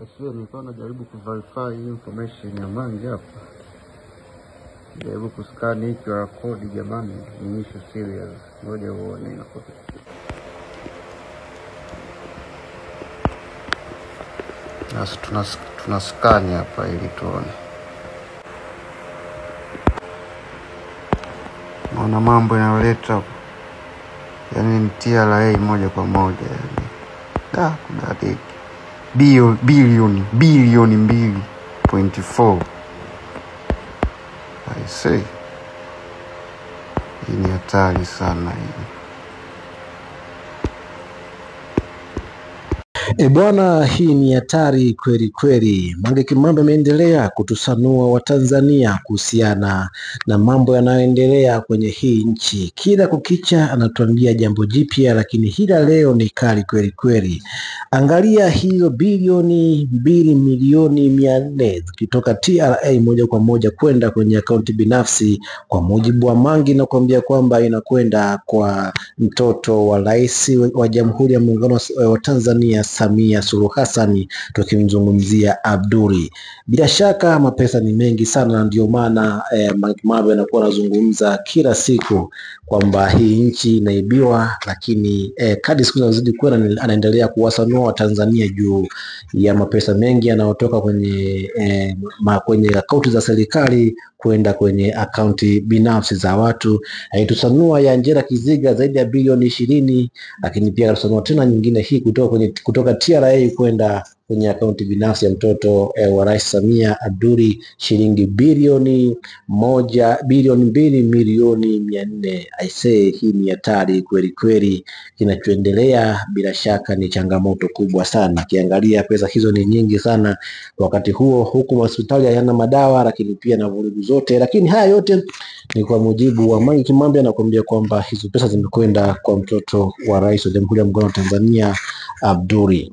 Sio, nilikuwa najaribu kuverify information ya Mange hapa. Jaribu kuskani hii QR code jamani, ni issue serious. Ngoja uone inakosa. Nasi tunaskani hapa ili tuone. Naona mambo yanaleta yani ni TRA moja kwa moja yani. Kuna bilioni 2.4. I say hii ni hatari sana hii. Bwana, hii ni hatari kweli kweli. Mange Kimambi ameendelea kutusanua Watanzania kuhusiana na mambo yanayoendelea kwenye hii nchi. Kila kukicha anatuambia jambo jipya, lakini hila leo ni kali kweli kweli. Angalia hiyo bilioni 2,400,000 zikitoka TRA moja kwa moja kwenda kwenye akaunti binafsi, kwa mujibu wa Mange na kuambia kwamba inakwenda kwa mtoto wa Rais wa Jamhuri ya Muungano wa Tanzania Samia Suluhu Hassan, tukimzungumzia Abduli. Bila shaka mapesa ni mengi sana, na ndio maana Mange Kimambi anakuwa anazungumza kila siku kwamba hii nchi inaibiwa, lakini kadri siku zinazozidi kwenda anaendelea kuwasanua Watanzania juu ya mapesa mengi yanayotoka kwenye akaunti za serikali kwenda kwenye akaunti binafsi za watu. Tusanua ya Angela Kiziga zaidi ya bilioni 20, lakini pia tusanua tena nyingine hii kutoka TRA kwenda kwenye akaunti binafsi ya mtoto wa Rais Samia Abduli, shilingi bilioni 2,400,000. I say hii ni hatari kweli kweli. Kinachoendelea bila shaka ni changamoto kubwa sana. Kiangalia pesa hizo ni nyingi sana, wakati huku hospitali hayana madawa, lakini pia na vurugu zote. Lakini haya yote ni kwa mujibu wa Mange Kimambi, anakuambia kwamba hizo pesa zimekwenda kwa mtoto wa Rais wa Jamhuri ya Muungano wa Tanzania Abduli.